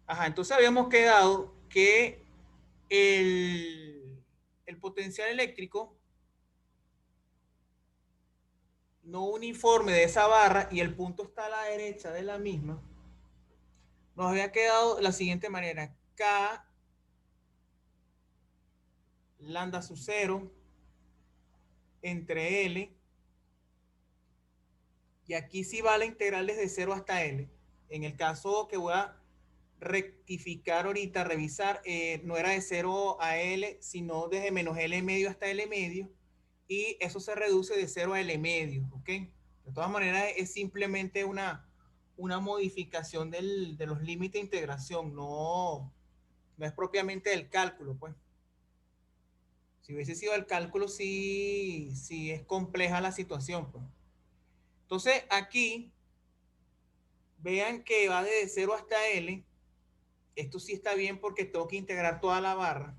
Ajá, entonces habíamos quedado que el potencial eléctrico no uniforme de esa barra y el punto está a la derecha de la misma, nos había quedado de la siguiente manera. K lambda sub 0 entre L, y aquí sí va la integral desde 0 hasta L. En el caso que voy a rectificar ahorita, revisar, no era de 0 a L, sino desde menos L medio hasta L medio, y eso se reduce de 0 a L medio, ¿ok? De todas maneras, es simplemente una modificación de los límites de integración, no es propiamente del cálculo, pues. Si hubiese sido el cálculo, sí es compleja la situación, pues. Entonces, aquí, vean que va desde 0 hasta L. Esto sí está bien porque tengo que integrar toda la barra.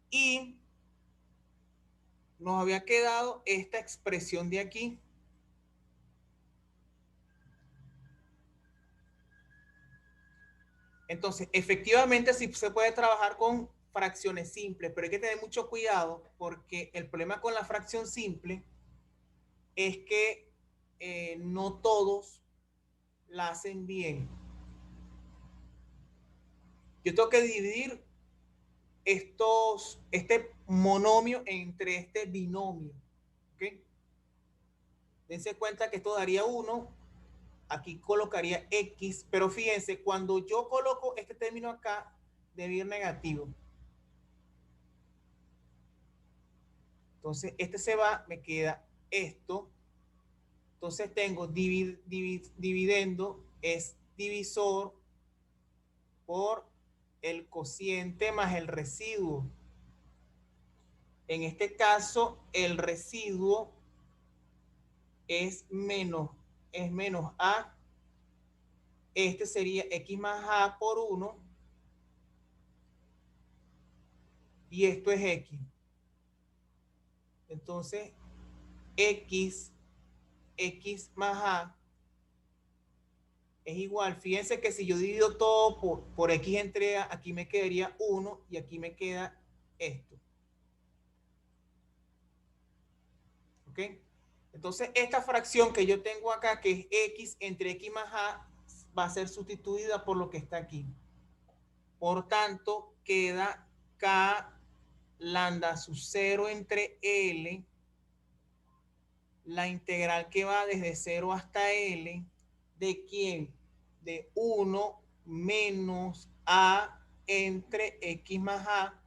Y nos había quedado esta expresión de aquí. Entonces, efectivamente, sí se puede trabajar con fracciones simples, pero hay que tener mucho cuidado porque el problema con la fracción simple es que no todos la hacen bien. Yo tengo que dividir este monomio entre este binomio. ¿Okay? Dense cuenta que esto daría 1, aquí colocaría X, pero fíjense, cuando yo coloco este término acá, debe ir negativo. Entonces, este se va, me queda esto. Entonces tengo dividendo es divisor por el cociente más el residuo. En este caso, el residuo es menos A. Este sería X más A por 1. Y esto es X. Entonces, X más A es igual. Fíjense que si yo divido todo por X entre A, aquí me quedaría 1 y aquí me queda esto. ¿Ok? Entonces, esta fracción que yo tengo acá, que es X entre X más A, va a ser sustituida por lo que está aquí. Por tanto, queda K lambda sub 0 entre L, la integral que va desde 0 hasta L, ¿de quién? De 1 menos A entre X más A,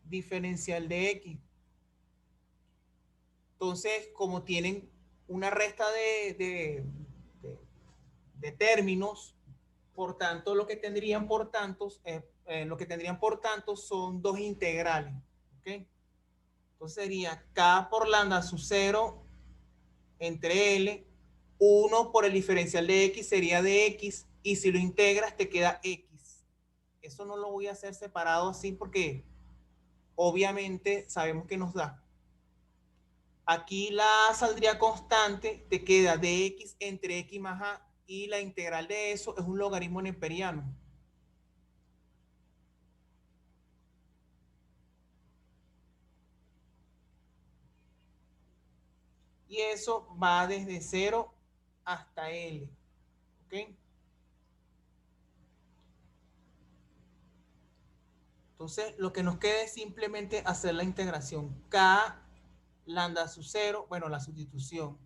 diferencial de X. Entonces, como tienen una resta de términos, por tanto, lo que tendrían por tanto son dos integrales. ¿Okay? Entonces sería K por lambda sub 0 entre L, 1 por el diferencial de X sería de X, y si lo integras te queda X. Eso no lo voy a hacer separado así porque obviamente sabemos que nos da. Aquí la saldría constante, te queda de X entre X más A, y la integral de eso es un logaritmo neperiano. Y eso va desde 0 hasta L. ¿Ok? Entonces, lo que nos queda es simplemente hacer la integración. K lambda sub 0, bueno, la sustitución.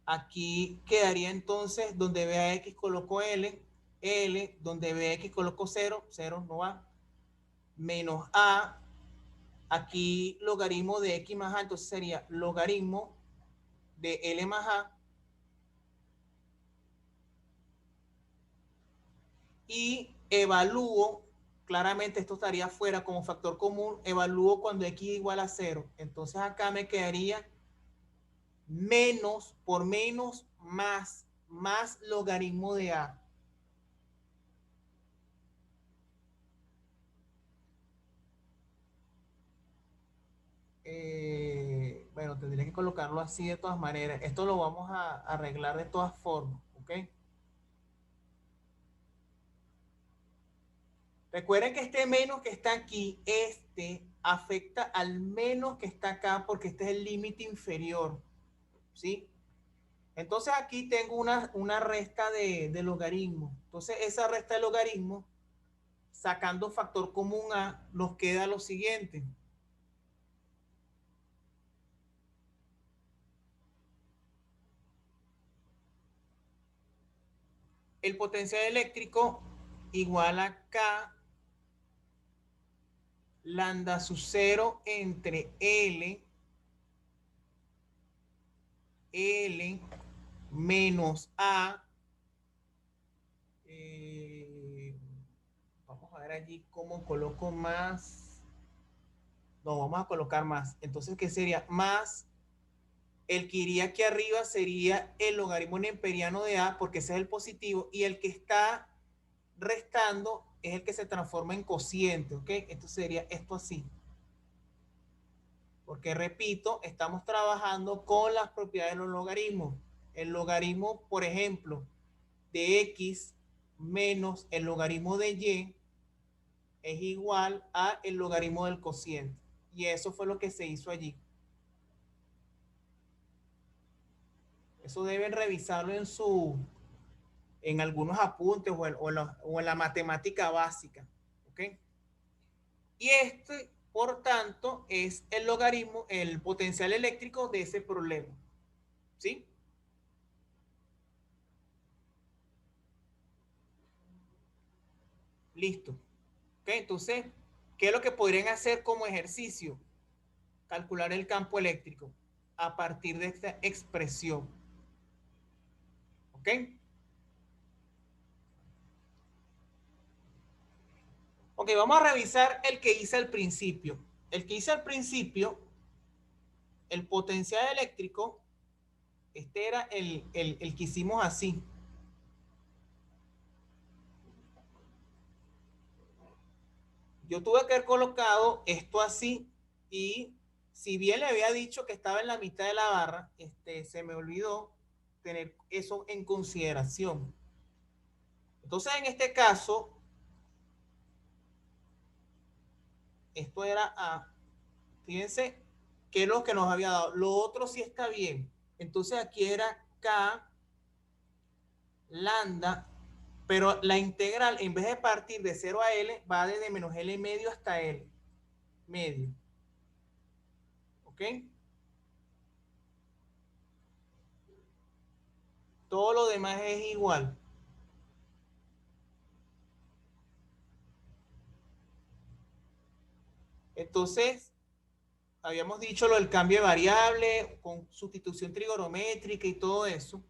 Aquí quedaría entonces, donde vea X coloco L, L, donde vea X coloco 0, 0 no va, menos A, aquí logaritmo de X más A, entonces sería logaritmo de L más A, y evalúo, claramente esto estaría fuera como factor común, evalúo cuando X igual a 0. Entonces acá me quedaría menos por menos más logaritmo de A. Bueno, tendría que colocarlo así de todas maneras. Esto lo vamos a arreglar de todas formas. ¿Ok? Recuerden que este menos que está aquí, afecta al menos que está acá porque este es el límite inferior. ¿Sí? Entonces aquí tengo una resta de logaritmo. Entonces esa resta de logaritmo, sacando factor común A, nos queda lo siguiente. El potencial eléctrico igual a K lambda sub 0 entre L menos A. Vamos a ver allí cómo coloco más. No, vamos a colocar más. Entonces, ¿qué sería? Más el que iría aquí arriba sería el logaritmo neperiano de A, porque ese es el positivo, y el que está restando es el que se transforma en cociente, ¿ok? Esto sería esto así. Porque, repito, estamos trabajando con las propiedades de los logaritmos. El logaritmo, por ejemplo, de X menos el logaritmo de Y es igual a el logaritmo del cociente. Y eso fue lo que se hizo allí. Eso deben revisarlo en algunos apuntes o en la matemática básica. ¿Ok? Y por tanto, es el logaritmo, el potencial eléctrico de ese problema. ¿Sí? Listo. ¿Ok? Entonces, ¿qué es lo que podrían hacer como ejercicio? Calcular el campo eléctrico a partir de esta expresión. ¿Ok? Ok, vamos a revisar el que hice al principio. El que hice al principio, el potencial eléctrico, este era el que hicimos así. Yo tuve que haber colocado esto así y si bien le había dicho que estaba en la mitad de la barra, se me olvidó tener eso en consideración. Entonces, en este caso, esto era A. Fíjense que es lo que nos había dado. Lo otro sí está bien. Entonces, aquí era K lambda, pero la integral, en vez de partir de 0 a L, va desde menos L medio hasta L medio. ¿Ok? Todo lo demás es igual. Entonces, habíamos dicho lo del cambio de variable con sustitución trigonométrica y todo eso.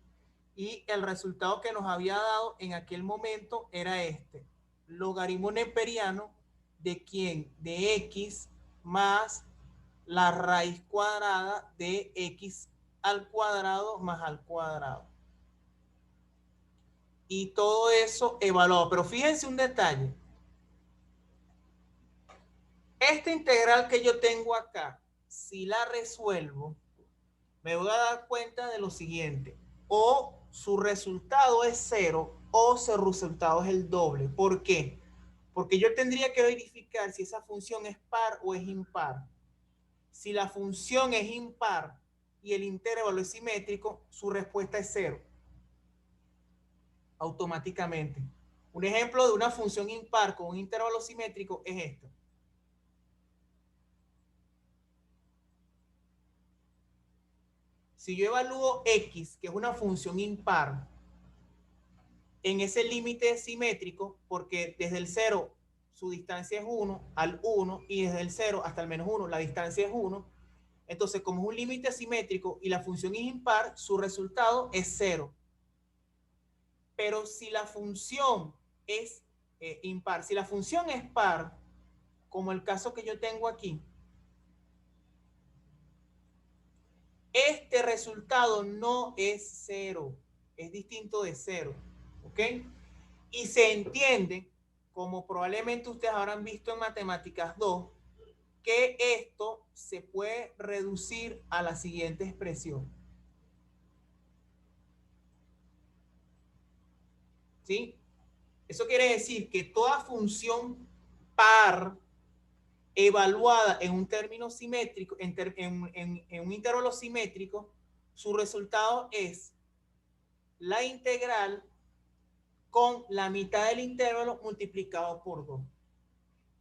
Y el resultado que nos había dado en aquel momento era este. Logaritmo neperiano de quién? De x más la raíz cuadrada de x al cuadrado más al cuadrado. Y todo eso evaluado. Pero fíjense un detalle. Esta integral que yo tengo acá, si la resuelvo, me voy a dar cuenta de lo siguiente. O su resultado es 0 o su resultado es el doble. ¿Por qué? Porque yo tendría que verificar si esa función es par o es impar. Si la función es impar y el intervalo es simétrico, su respuesta es 0. Automáticamente. Un ejemplo de una función impar con un intervalo simétrico es esto. Si yo evalúo x, que es una función impar, en ese límite simétrico, porque desde el 0 su distancia es 1 al 1 y desde el 0 hasta el menos 1 la distancia es 1, entonces como es un límite simétrico y la función es impar, su resultado es 0. Pero si la función es impar, si la función es par, como el caso que yo tengo aquí, este resultado no es 0, es distinto de 0, ¿ok? Y se entiende, como probablemente ustedes habrán visto en Matemáticas 2, que esto se puede reducir a la siguiente expresión. ¿sí? Eso quiere decir que toda función par evaluada en un término simétrico, en un intervalo simétrico, su resultado es la integral con la mitad del intervalo multiplicado por 2.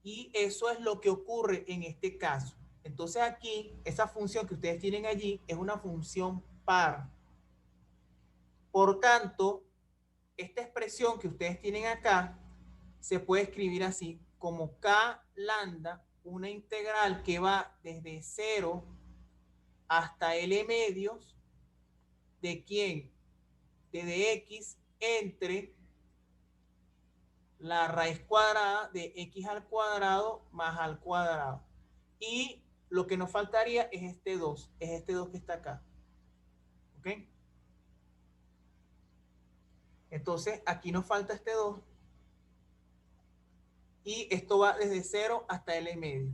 Y eso es lo que ocurre en este caso. Entonces aquí, esa función que ustedes tienen allí es una función par. Por tanto, esta expresión que ustedes tienen acá se puede escribir así, como K lambda, una integral que va desde 0 hasta L medios, ¿de quién? De x entre la raíz cuadrada de x al cuadrado más al cuadrado. Y lo que nos faltaría es este 2, que está acá. ¿Ok? Entonces, aquí nos falta este 2. Y esto va desde 0 hasta L medio.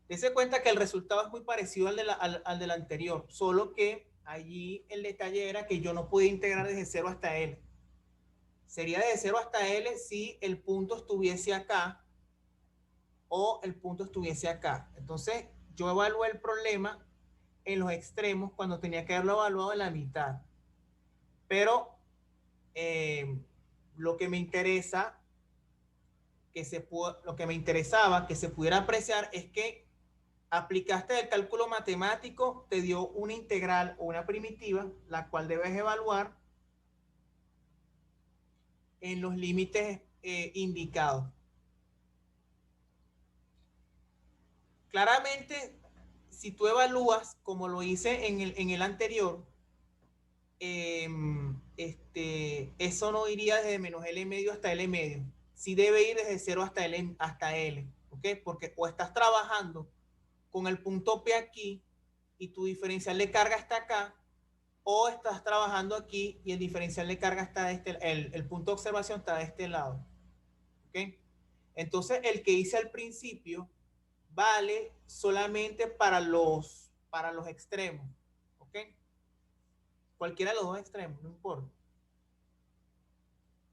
Dese cuenta que el resultado es muy parecido al del anterior, solo que allí el detalle era que yo no podía integrar desde 0 hasta L. Sería desde 0 hasta L si el punto estuviese acá o el punto estuviese acá. Entonces, yo evalué el problema en los extremos cuando tenía que haberlo evaluado en la mitad. Pero lo que me interesa, lo que me interesaba que se pudiera apreciar es que aplicaste el cálculo matemático, te dio una integral o una primitiva, la cual debes evaluar en los límites indicados. Claramente, si tú evalúas, como lo hice en el anterior, eso no iría desde menos L medio hasta L medio. Sí debe ir desde 0 hasta L, ¿ok? Porque o estás trabajando con el punto P aquí y tu diferencial de carga está acá, o estás trabajando aquí y el diferencial de carga está de el punto de observación está de este lado. ¿Ok? Entonces, el que hice al principio vale solamente para los extremos. ¿Ok? Cualquiera de los dos extremos, no importa.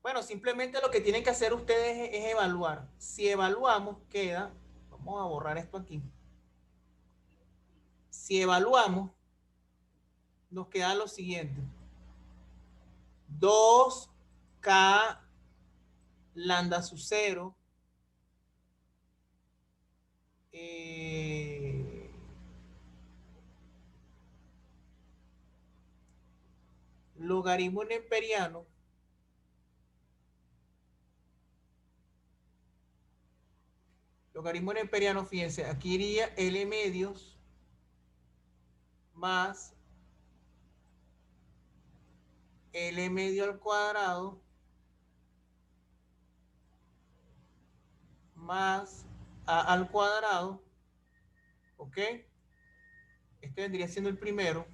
Bueno, simplemente lo que tienen que hacer ustedes es evaluar. Si evaluamos, queda, vamos a borrar esto aquí. Si evaluamos, nos queda lo siguiente. 2K lambda sub 0 logaritmo neperiano fíjense, aquí iría L medios más L medio al cuadrado más A al cuadrado, ¿ok? Este vendría siendo el primero,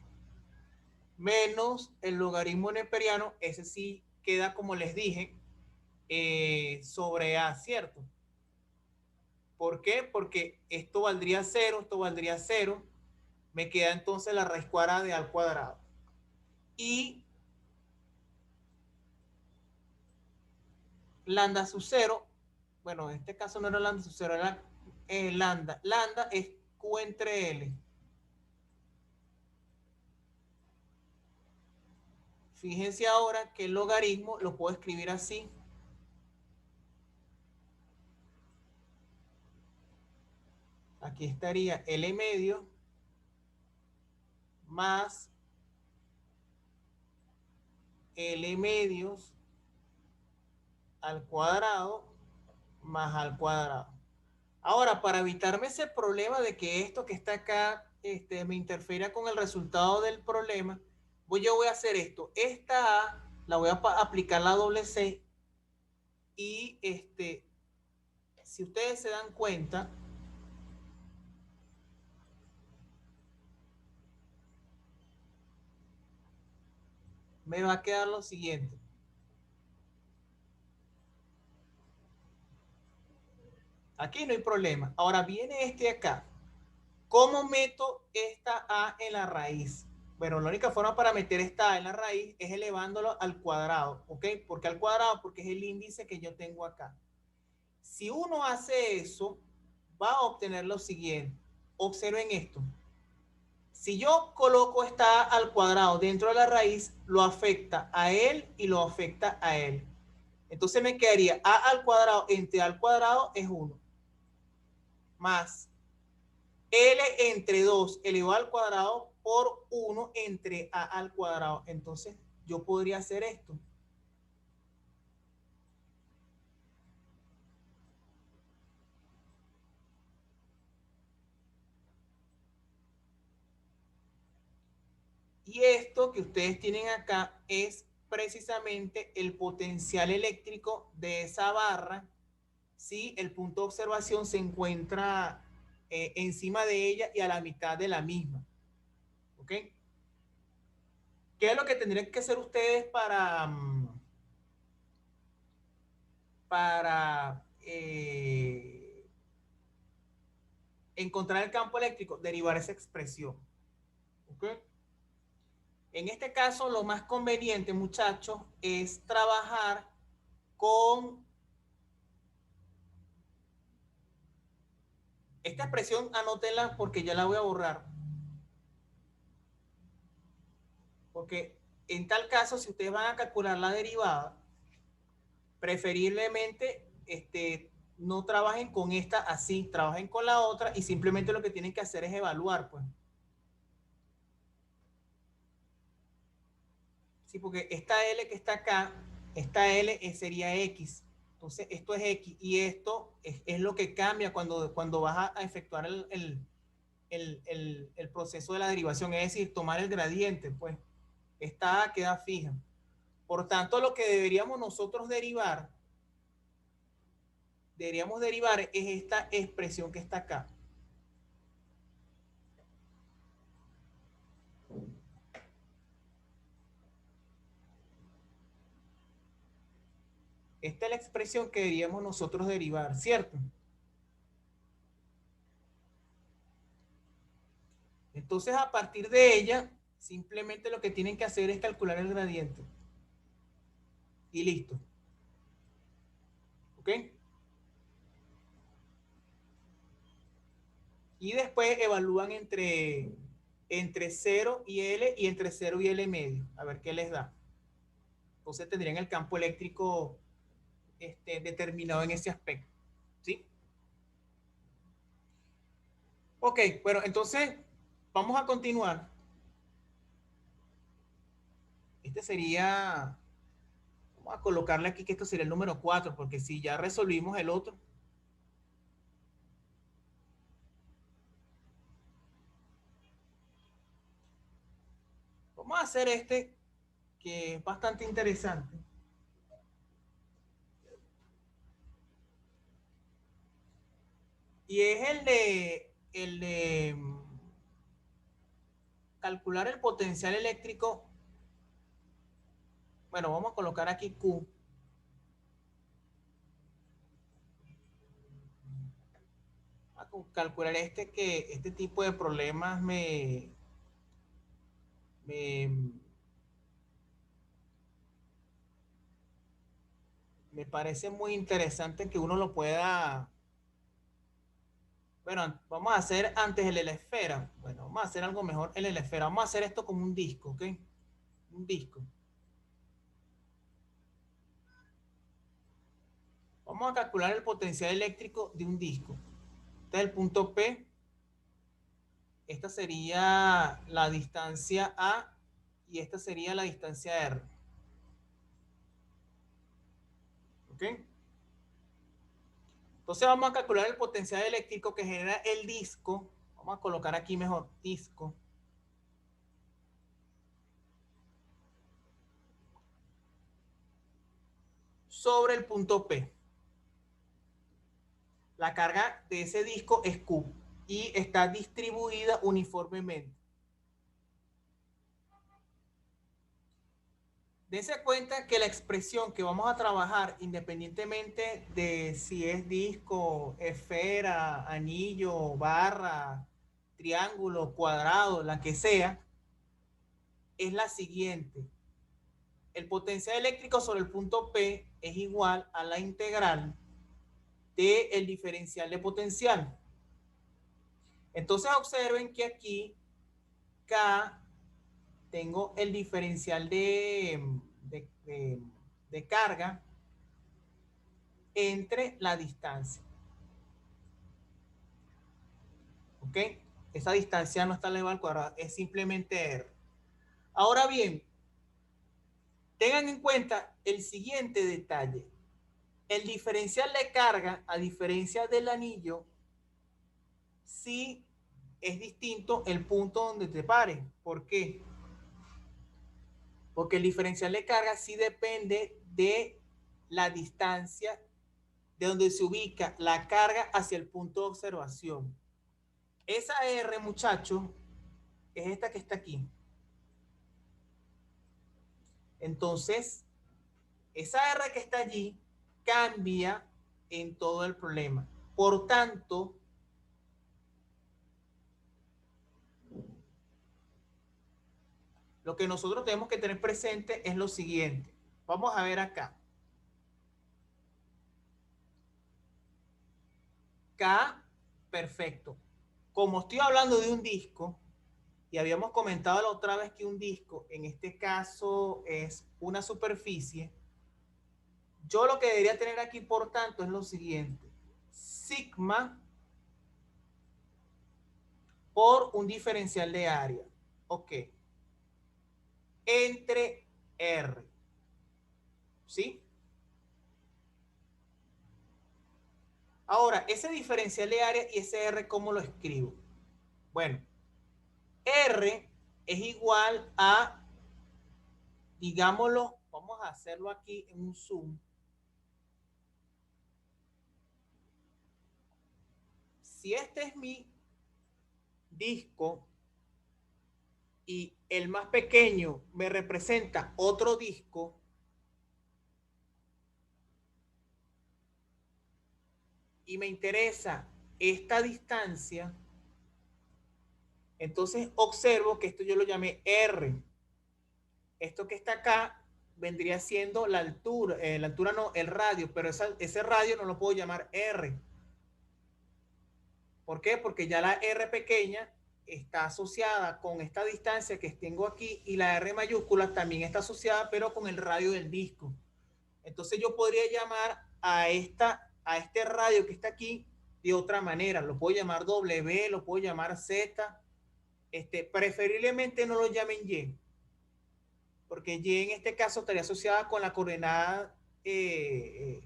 menos el logaritmo neperiano, ese sí queda como les dije, sobre A, ¿cierto? ¿Por qué? Porque esto valdría 0, esto valdría 0, me queda entonces la raíz cuadrada de A al cuadrado. Y lambda sub 0, bueno, en este caso no era lambda sub 0, era lambda. Lambda es Q entre L. Fíjense ahora que el logaritmo lo puedo escribir así. Aquí estaría L medio más L medios al cuadrado más al cuadrado. Ahora, para evitarme ese problema de que esto que está acá me interfiera con el resultado del problema, yo voy a hacer esto. Esta A la voy a aplicar la doble C y si ustedes se dan cuenta, me va a quedar lo siguiente. Aquí no hay problema. Ahora viene este acá. ¿Cómo meto esta A en la raíz? Bueno, la única forma para meter esta A en la raíz es elevándolo al cuadrado, ¿ok? ¿Por qué al cuadrado? Porque es el índice que yo tengo acá. Si uno hace eso, va a obtener lo siguiente. Observen esto. Si yo coloco esta A al cuadrado dentro de la raíz, lo afecta a él y lo afecta a él. Entonces me quedaría A al cuadrado entre A al cuadrado es 1. Más L entre 2 elevado al cuadrado por 1 entre A al cuadrado. Entonces yo podría hacer esto. Y esto que ustedes tienen acá es precisamente el potencial eléctrico de esa barra si el punto de observación se encuentra encima de ella y a la mitad de la misma. ¿Ok? ¿Qué es lo que tendrían que hacer ustedes para encontrar el campo eléctrico? Derivar esa expresión. ¿Ok? En este caso, lo más conveniente, muchachos, es trabajar con esta expresión, anótenla porque ya la voy a borrar. Porque en tal caso, si ustedes van a calcular la derivada, preferiblemente no trabajen con esta así, trabajen con la otra y simplemente lo que tienen que hacer es evaluar, pues. Sí, porque esta L que está acá, esta L sería X. Entonces, esto es X y esto es lo que cambia cuando vas a efectuar el proceso de la derivación, es decir, tomar el gradiente, pues. Esta A queda fija. Por tanto, lo que deberíamos derivar es esta expresión que está acá. Esta es la expresión que deberíamos nosotros derivar, ¿cierto? Entonces, a partir de ella, simplemente lo que tienen que hacer es calcular el gradiente. Y listo. ¿Ok? Y después evalúan entre 0 y L y entre 0 y L medio. A ver qué les da. Entonces tendrían el campo eléctrico determinado en ese aspecto. ¿Sí? Ok, bueno, entonces vamos a continuar. Este sería, vamos a colocarle aquí que esto sería el número 4, porque si ya resolvimos el otro, vamos a hacer este que es bastante interesante. Y es el de calcular el potencial eléctrico. Bueno, vamos a colocar aquí Q. A calcular que este tipo de problemas me, me parece muy interesante que uno lo pueda. Bueno, vamos a hacer antes el de la esfera. Bueno, vamos a hacer algo mejor el de la esfera. Vamos a hacer esto como un disco, ¿ok? Un disco. Vamos a calcular el potencial eléctrico de un disco. Este es el punto P. Esta sería la distancia A y esta sería la distancia R. ¿Ok? Entonces vamos a calcular el potencial eléctrico que genera el disco. Vamos a colocar aquí mejor disco. Sobre el punto P. La carga de ese disco es Q y está distribuida uniformemente. Dense cuenta que la expresión que vamos a trabajar, independientemente de si es disco, esfera, anillo, barra, triángulo, cuadrado, la que sea, es la siguiente. El potencial eléctrico sobre el punto P es igual a la integral del diferencial de potencial. Entonces observen que aquí K tengo el diferencial de carga entre la distancia. ¿Ok? Esa distancia no está elevada al cuadrado, es simplemente R. Ahora bien, tengan en cuenta el siguiente detalle. El diferencial de carga, a diferencia del anillo, sí es distinto el punto donde te pares. ¿Por qué? Porque el diferencial de carga sí depende de la distancia de donde se ubica la carga hacia el punto de observación. Esa R, muchachos, es esta que está aquí. Entonces, esa R que está allí cambia en todo el problema. Por tanto, lo que nosotros tenemos que tener presente es lo siguiente. Vamos a ver acá. K, perfecto. Como estoy hablando de un disco, y habíamos comentado la otra vez que un disco, en este caso, es una superficie, yo lo que debería tener aquí, por tanto, es lo siguiente. Sigma por un diferencial de área. Ok. Entre R. ¿Sí? Ahora, ese diferencial de área y ese R, ¿cómo lo escribo? Bueno, R es igual a, digámoslo, vamos a hacerlo aquí en un zoom. Si este es mi disco y el más pequeño me representa otro disco, y me interesa esta distancia, entonces observo que esto yo lo llamé R. Esto que está acá vendría siendo la altura no, el radio, pero ese radio no lo puedo llamar R. ¿Por qué? Porque ya la R pequeña está asociada con esta distancia que tengo aquí y la R mayúscula también está asociada, pero con el radio del disco. Entonces yo podría llamar a este radio que está aquí de otra manera. Lo puedo llamar W, lo puedo llamar Z. Preferiblemente no lo llamen Y, porque Y en este caso estaría asociada con la coordenada del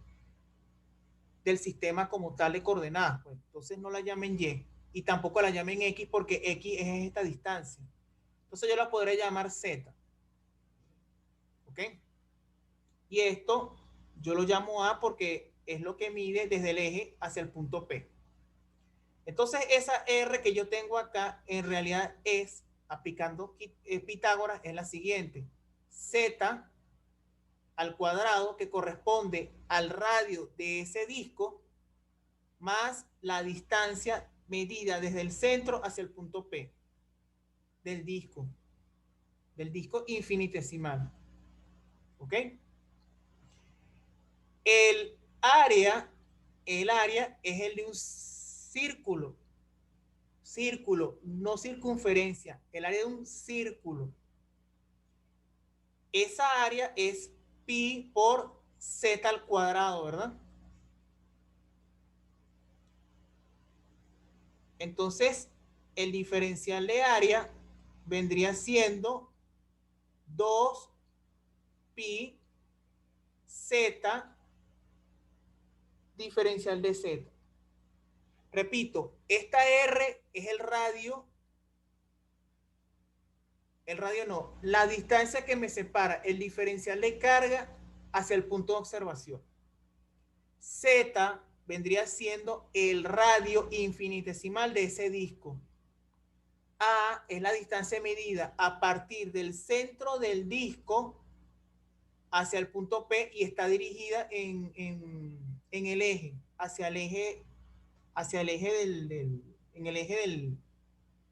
sistema como tal de coordenadas. Pues. Entonces no la llamen Y y tampoco la llamen X porque X es esta distancia. Entonces yo la podré llamar Z. ¿Ok? Y esto yo lo llamo A porque es lo que mide desde el eje hacia el punto P. Entonces esa R que yo tengo acá en realidad es, aplicando Pitágoras, es la siguiente. Z al cuadrado que corresponde al radio de ese disco más la distancia medida desde el centro hacia el punto P del disco infinitesimal. ¿Ok? El área, el área es el de un círculo, no circunferencia, el área de un círculo. Esa área es pi por z al cuadrado, ¿verdad? Entonces, el diferencial de área vendría siendo 2 pi z diferencial de z. Repito, esta R es el radio no, la distancia que me separa el diferencial de carga hacia el punto de observación. Z vendría siendo el radio infinitesimal de ese disco. A es la distancia medida a partir del centro del disco hacia el punto P y está dirigida en el eje, hacia el eje en el eje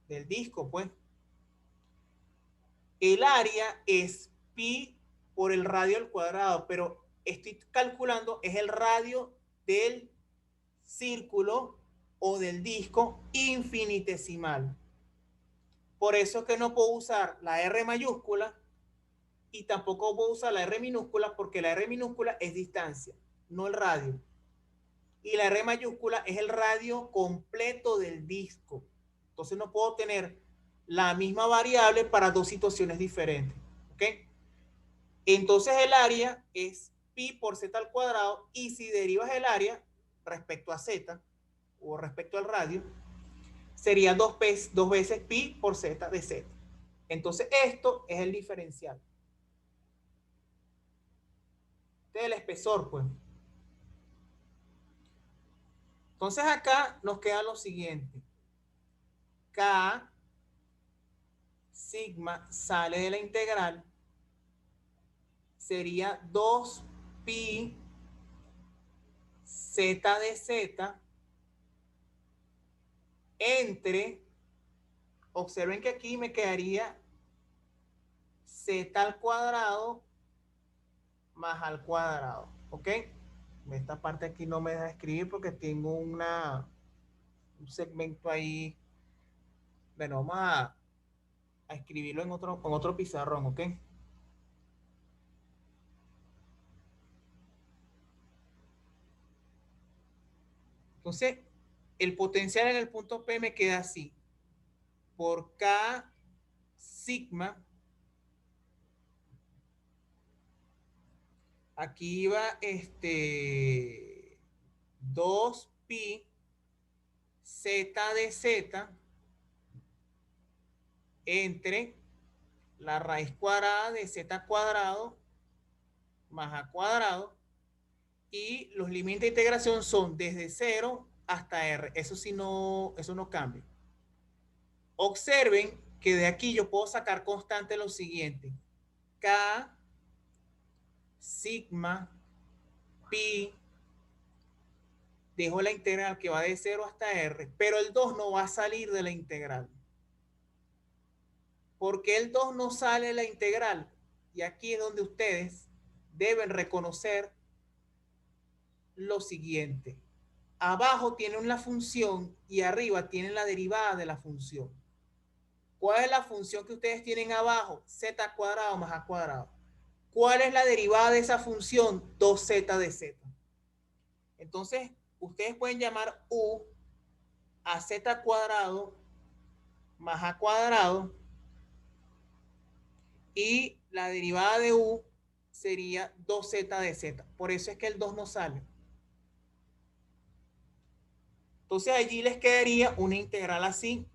del disco, pues. El área es pi por el radio al cuadrado, pero estoy calculando es el radio del círculo o del disco infinitesimal. Por eso es que no puedo usar la R mayúscula y tampoco puedo usar la R minúscula, porque la R minúscula es distancia, no el radio. Y la R mayúscula es el radio completo del disco. Entonces no puedo tener la misma variable para dos situaciones diferentes. ¿Ok? Entonces el área es pi por z al cuadrado, y si derivas el área respecto a z o respecto al radio, sería dos veces pi por z de z. Entonces esto es el diferencial. Este es el espesor, pues. Entonces acá nos queda lo siguiente. K sigma sale de la integral, sería 2 pi z de z entre, observen que aquí me quedaría z al cuadrado más al cuadrado, ¿ok? Esta parte aquí no me deja escribir porque tengo un segmento ahí. Bueno, vamos a escribirlo en otro pizarrón, ¿ok? Entonces, el potencial en el punto P me queda así. Por K sigma, aquí va 2 pi z de z entre la raíz cuadrada de z cuadrado más a cuadrado, y los límites de integración son desde 0 hasta r. Eso sí, eso no cambia. Observen que de aquí yo puedo sacar constante lo siguiente: K sigma pi, dejo la integral que va de 0 hasta r, pero el 2 no va a salir de la integral. ¿Por qué el 2 no sale de la integral? Y aquí es donde ustedes deben reconocer lo siguiente: abajo tienen la función y arriba tienen la derivada de la función. ¿Cuál es la función que ustedes tienen abajo? Z cuadrado más a cuadrado. ¿Cuál es la derivada de esa función? 2z de z. Entonces, ustedes pueden llamar u a z cuadrado más a cuadrado, y la derivada de u sería 2z de z. Por eso es que el 2 no sale. Entonces allí les quedaría una integral así: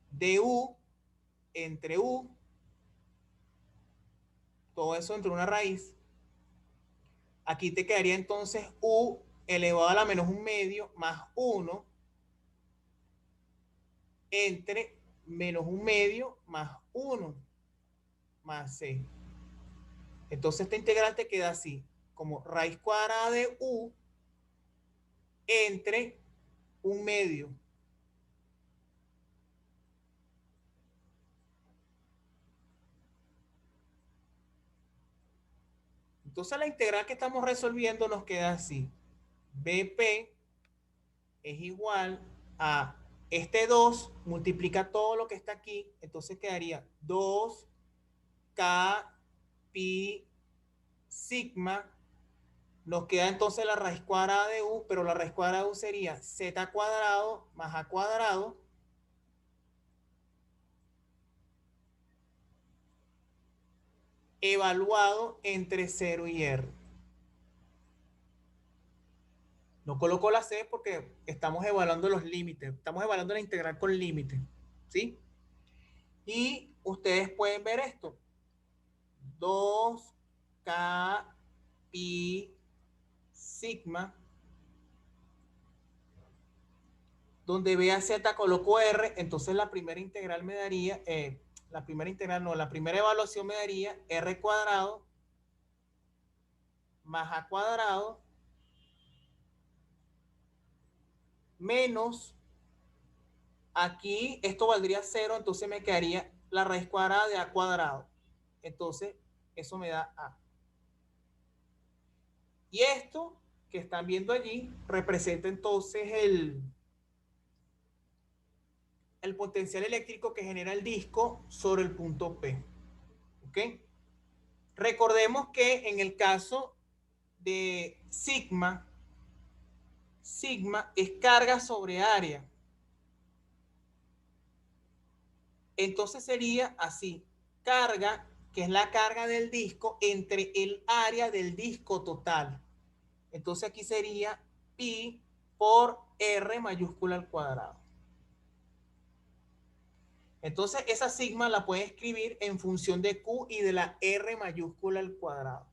de u entre u, todo eso entre una raíz. Aquí te quedaría entonces u elevado a la menos un medio más 1 entre menos un medio más 1 más c. Entonces esta integral te queda así, como raíz cuadrada de u entre un medio. Entonces la integral que estamos resolviendo nos queda así: BP es igual a este 2, multiplica todo lo que está aquí, entonces quedaría 2K pi sigma. Nos queda entonces la raíz cuadrada de u, pero la raíz cuadrada de u sería z cuadrado más a cuadrado evaluado entre 0 y r. No coloco la c porque estamos evaluando los límites, estamos evaluando la integral con límites, ¿sí? Y ustedes pueden ver esto: 2K pi sigma, donde B a Z coloco R, entonces la primera integral me daría, la primera integral no, la primera evaluación me daría R cuadrado más A cuadrado menos, aquí esto valdría 0, entonces me quedaría la raíz cuadrada de A cuadrado. Entonces, eso me da A. Y esto que están viendo allí representa entonces el potencial eléctrico que genera el disco sobre el punto P. ¿Ok? Recordemos que en el caso de sigma, sigma es carga sobre área. Entonces sería así, carga, que es la carga del disco entre el área del disco total. Entonces aquí sería pi por r mayúscula al cuadrado. Entonces esa sigma la puedes escribir en función de q y de la r mayúscula al cuadrado.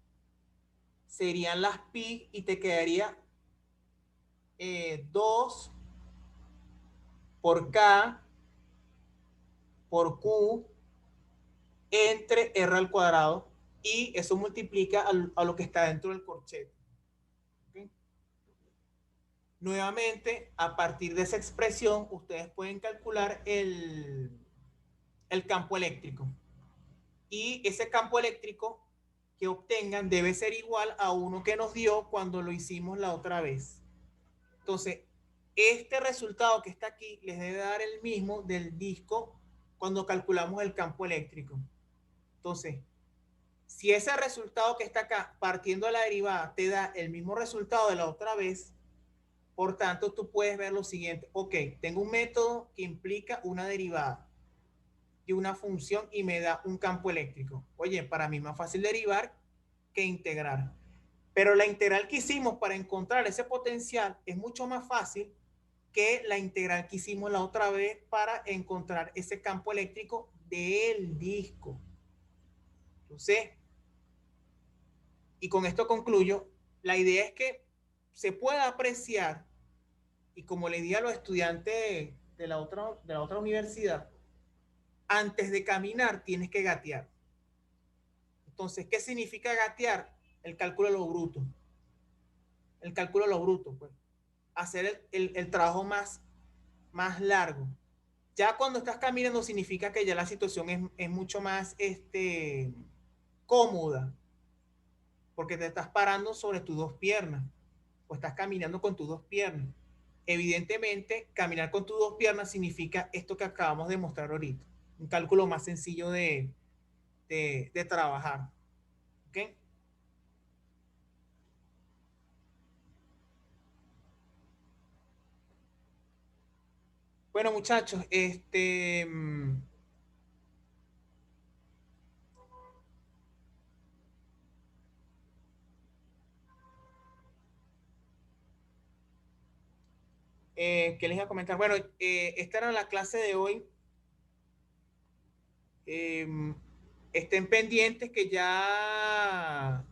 Serían las pi y te quedaría 2 por k por q entre r al cuadrado, y eso multiplica a lo que está dentro del corchete. ¿Okay? Nuevamente, a partir de esa expresión, ustedes pueden calcular el campo eléctrico. Y ese campo eléctrico que obtengan debe ser igual a uno que nos dio cuando lo hicimos la otra vez. Entonces, este resultado que está aquí les debe dar el mismo del disco cuando calculamos el campo eléctrico. Entonces, si ese resultado que está acá, partiendo de la derivada, te da el mismo resultado de la otra vez, por tanto, tú puedes ver lo siguiente. Ok, tengo un método que implica una derivada de una función y me da un campo eléctrico. Oye, para mí es más fácil derivar que integrar. Pero la integral que hicimos para encontrar ese potencial es mucho más fácil que la integral que hicimos la otra vez para encontrar ese campo eléctrico del disco. Entonces, y con esto concluyo, la idea es que se pueda apreciar, y como le di a los estudiantes de la otra universidad, antes de caminar tienes que gatear. Entonces, ¿qué significa gatear? El cálculo de lo bruto. El cálculo de lo bruto, pues. Hacer el trabajo más largo. Ya cuando estás caminando significa que ya la situación es mucho más cómoda, porque te estás parando sobre tus dos piernas o estás caminando con tus dos piernas. Evidentemente, caminar con tus dos piernas significa esto que acabamos de mostrar ahorita, un cálculo más sencillo de trabajar. ¿Ok? Bueno, muchachos, ¿qué les iba a comentar? Bueno, esta era la clase de hoy. Eh, Estén pendientes que ya